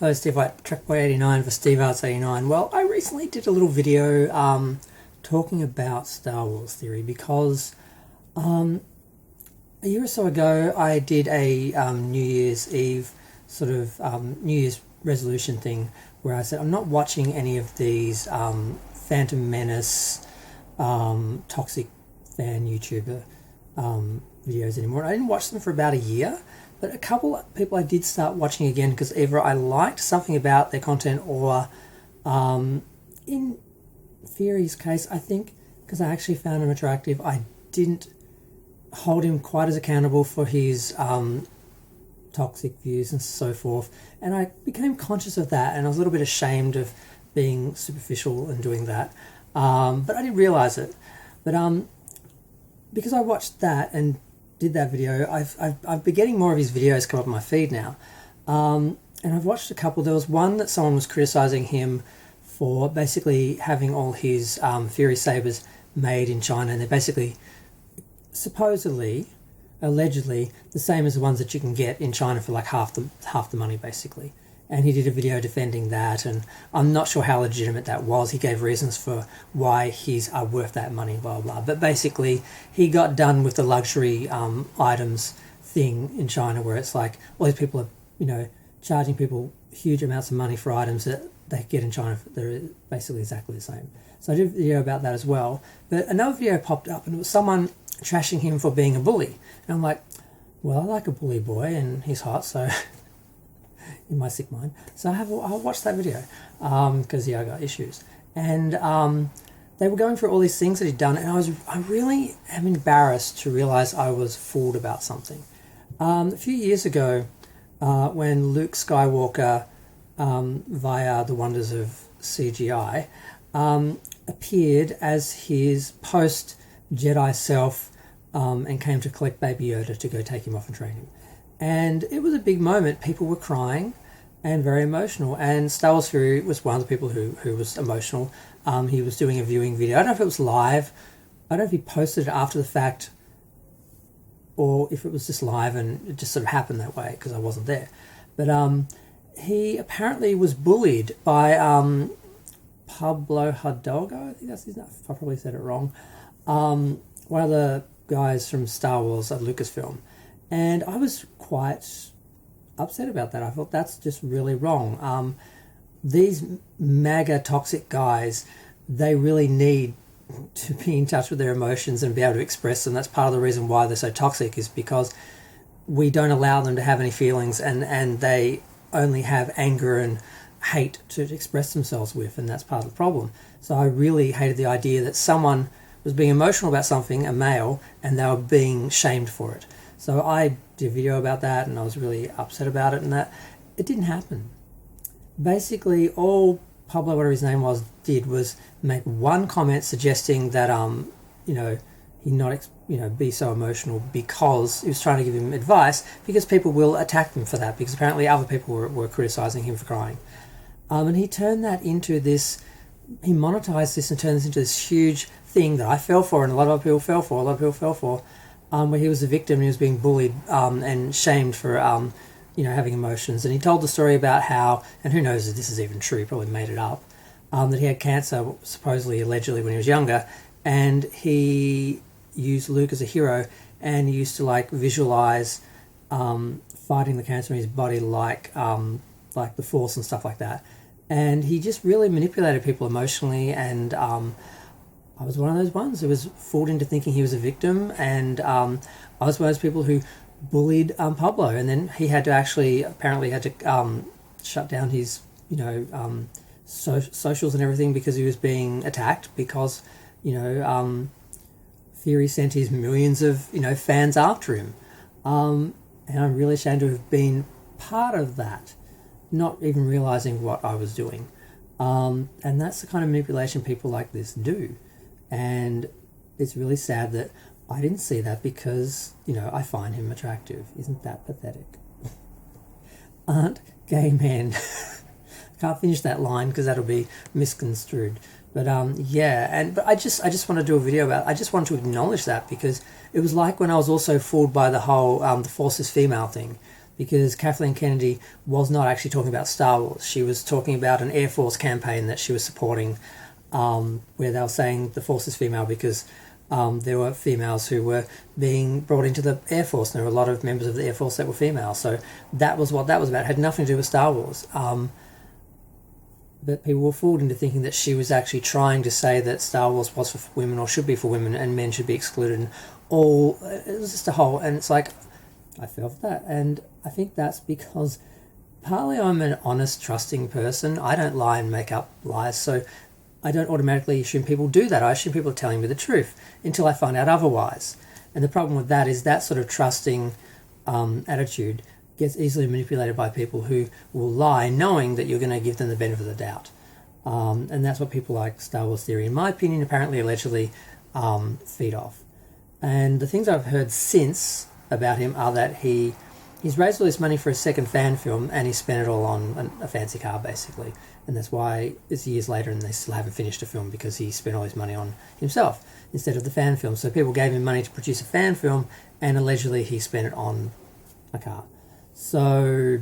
Hello Steve White, Trackboy89 for SteveArts89. Well, I recently did a little video talking about Star Wars theory because a year or so ago I did a New Year's Eve sort of New Year's resolution thing where I said I'm not watching any of these Phantom Menace toxic fan YouTuber videos anymore. I didn't watch them for about a year. But a couple of people I did start watching again because either I liked something about their content or in Theory's case, I think because I actually found him attractive, I didn't hold him quite as accountable for his toxic views and so forth. And I became conscious of that and I was a little bit ashamed of being superficial and doing that. But I didn't realise it. But because I watched that and did that video, I've been getting more of his videos come up on my feed now, and I've watched a couple. There was one that someone was criticising him for basically having all his Fury sabers made in China, and they're basically supposedly, allegedly, the same as the ones that you can get in China for like half the money basically. And he did a video defending that, and I'm not sure how legitimate that was. He gave reasons for why he's worth that money, blah, blah, blah. But basically, he got done with the luxury items thing in China where it's like all these people are, you know, charging people huge amounts of money for items that they get in China. They're basically exactly the same. So I did a video about that as well. But another video popped up, and it was someone trashing him for being a bully. And I'm like, well, I like a bully boy, and he's hot, so... in my sick mind. So I'll watch that video because yeah, I got issues. And they were going through all these things that he'd done, and I really am embarrassed to realise I was fooled about something. A few years ago, when Luke Skywalker, via the wonders of CGI, appeared as his post-Jedi self and came to collect Baby Yoda to go take him off and train him. And it was a big moment. People were crying and very emotional. And Star Wars Fury was one of the people who was emotional. He was doing a viewing video. I don't know if it was live. I don't know if he posted it after the fact or if it was just live and it just sort of happened that way because I wasn't there. But he apparently was bullied by Pablo Hidalgo. I think that's his name. I probably said it wrong. One of the guys from Star Wars at Lucasfilm. And I was quite upset about that. I thought that's just really wrong. These MAGA toxic guys, they really need to be in touch with their emotions and be able to express them. That's part of the reason why they're so toxic, is because we don't allow them to have any feelings, and they only have anger and hate to express themselves with, and that's part of the problem. So I really hated the idea that someone was being emotional about something, a male, and they were being shamed for it. So I did a video about that, and I was really upset about it, and that it didn't happen. Basically, all Pablo, whatever his name was, did was make one comment suggesting that he not be so emotional because he was trying to give him advice, because people will attack him for that, because apparently other people were criticizing him for crying, and he turned that into this. He monetized this and turned this into this huge thing that I fell for, and a lot of people fell for. Where he was a victim and he was being bullied and shamed for having emotions. And he told the story about how, and who knows if this is even true, he probably made it up, that he had cancer supposedly, allegedly, when he was younger, and he used Luke as a hero, and he used to like visualize fighting the cancer in his body like the Force and stuff like that. And he just really manipulated people emotionally, and I was one of those ones who was fooled into thinking he was a victim, and I was one of those people who bullied Pablo, and then he had to apparently shut down his, socials and everything because he was being attacked because, Theory sent his millions of, fans after him. And I'm really ashamed to have been part of that, not even realising what I was doing. And that's the kind of manipulation people like this do. And it's really sad that I didn't see that because, I find him attractive. Isn't that pathetic? Aren't gay men... I can't finish that line because that'll be misconstrued. But but I just want to do a video about it. I just want to acknowledge that, because it was like when I was also fooled by the whole the Force is female thing. because Kathleen Kennedy was not actually talking about Star Wars. She was talking about an Air Force campaign that she was supporting, where they were saying the Force is female because there were females who were being brought into the Air Force, and there were a lot of members of the Air Force that were female. So that was what that was about. It had nothing to do with Star Wars. But people were fooled into thinking that she was actually trying to say that Star Wars was for women or should be for women and men should be excluded. And all, it was just a whole, and it's like, I fell for that. And I think that's because partly I'm an honest, trusting person. I don't lie and make up lies, so I don't automatically assume people do that. I assume people are telling me the truth until I find out otherwise. And the problem with that is that sort of trusting attitude gets easily manipulated by people who will lie knowing that you're going to give them the benefit of the doubt. And that's what people like Star Wars Theory, in my opinion, apparently, allegedly feed off. And the things I've heard since about him are that he's raised all this money for a second fan film and he spent it all on a fancy car, basically. And that's why it's years later and they still haven't finished a film, because he spent all his money on himself instead of the fan film. So people gave him money to produce a fan film and allegedly he spent it on a car. So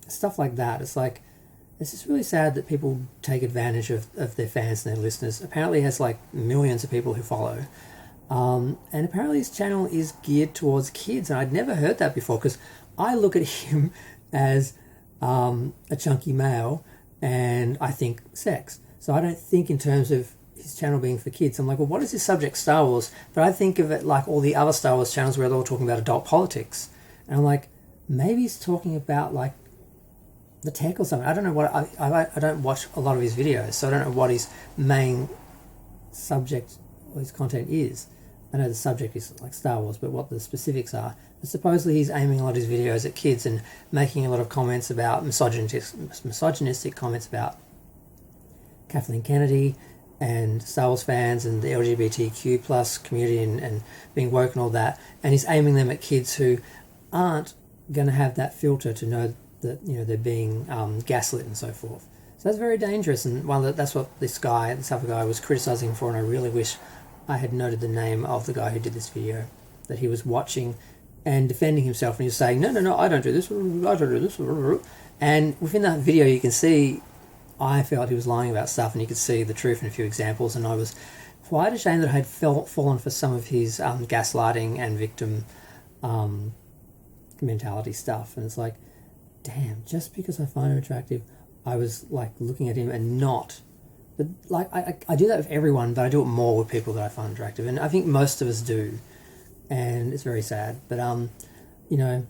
stuff like that, it's like, it's just really sad that people take advantage of their fans and their listeners. Apparently he has like millions of people who follow. And apparently his channel is geared towards kids, and I'd never heard that before, because I look at him as a chunky male and I think sex. So I don't think in terms of his channel being for kids. I'm like, well, what is his subject? Star Wars. But I think of it like all the other Star Wars channels where they're all talking about adult politics. And I'm like, maybe he's talking about like the tech or something. I don't know what, I don't watch a lot of his videos, so I don't know what his main subject or his content is. I know the subject is like Star Wars, but what the specifics are. But supposedly he's aiming a lot of his videos at kids and making a lot of comments about misogynistic comments about Kathleen Kennedy and Star Wars fans and the LGBTQ plus community and being woke and all that. And he's aiming them at kids who aren't going to have that filter to know that, you know, they're being gaslit and so forth. So that's very dangerous, and that's what this other guy was criticizing for, and I really wish I had noted the name of the guy who did this video, that he was watching and defending himself, and he was saying, no, I don't do this, I don't do this. And within that video you can see I felt he was lying about stuff, and you could see the truth in a few examples, and I was quite ashamed that I had fallen for some of his gaslighting and victim mentality stuff. And it's like, damn, just because I find him attractive, I was like looking at him and not. But like I do that with everyone, but I do it more with people that I find attractive, and I think most of us do, and it's very sad. But you know,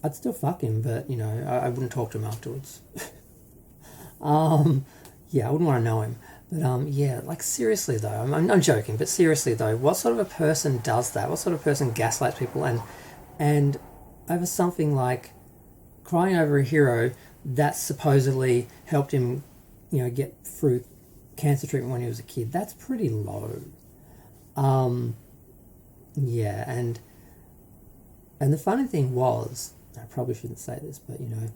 I'd still fuck him, but you know, I wouldn't talk to him afterwards. Yeah, I wouldn't want to know him. But yeah, like seriously though, I'm joking, but seriously though, what sort of a person does that? What sort of person gaslights people and over something like crying over a hero that supposedly helped him, you know, get through cancer treatment when he was a kid? That's pretty low. Yeah, and the funny thing was, I probably shouldn't say this, but you know,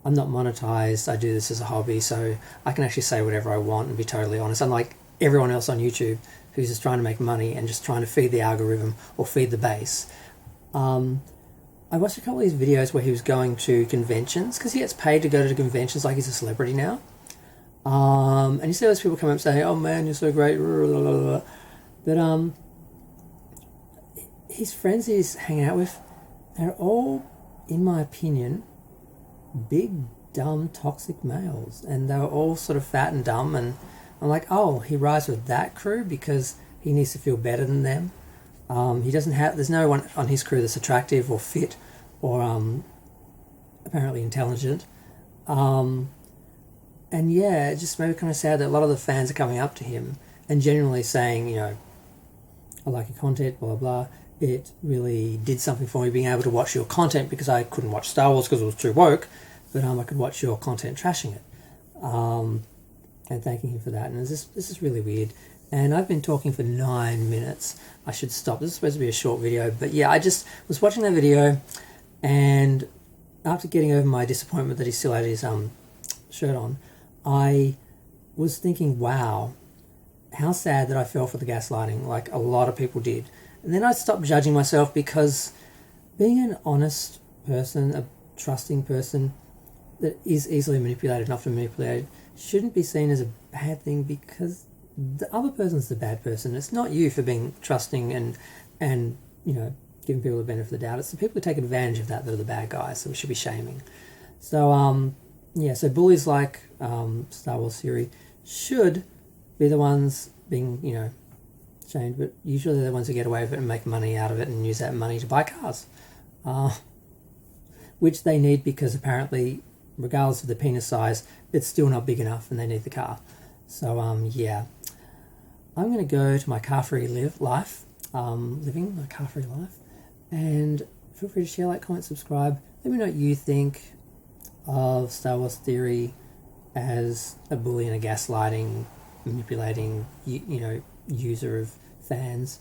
I'm not monetized. I do this as a hobby, so I can actually say whatever I want and be totally honest. Unlike everyone else on YouTube who's just trying to make money and just trying to feed the algorithm or feed the base. I watched a couple of these videos where he was going to conventions, because he gets paid to go to conventions like he's a celebrity now. And you see those people come up saying, oh man, you're so great, but his friends he's hanging out with, they're all, in my opinion, big, dumb, toxic males, and they were all sort of fat and dumb, and I'm like, oh, he rides with that crew because he needs to feel better than them. He doesn't have, there's no one on his crew that's attractive or fit or apparently intelligent. And yeah, it just made me kind of sad that a lot of the fans are coming up to him and genuinely saying, you know, I like your content, blah, blah, blah. It really did something for me being able to watch your content, because I couldn't watch Star Wars because it was too woke, but I could watch your content trashing it. And thanking him for that. And this is really weird. And I've been talking for 9 minutes. I should stop. This is supposed to be a short video, but yeah, I just was watching that video, and after getting over my disappointment that he still had his shirt on, I was thinking, wow, how sad that I fell for the gaslighting, like a lot of people did. And then I stopped judging myself, because being an honest person, a trusting person that is easily manipulated and often manipulated, shouldn't be seen as a bad thing, because the other person's the bad person. It's not you for being trusting and giving people the benefit of the doubt. It's the people who take advantage of that are the bad guys, so we should be shaming. So so bullies like Star Wars theory should be the ones being shamed, but usually they're the ones who get away with it and make money out of it and use that money to buy cars, which they need, because apparently, regardless of the penis size, it's still not big enough and they need the car. So I'm going to go to my car-free life, living my car-free life, and feel free to share, like, comment, subscribe. Let me know what you think of Star Wars theory as a bully and a gaslighting, manipulating, user of fans.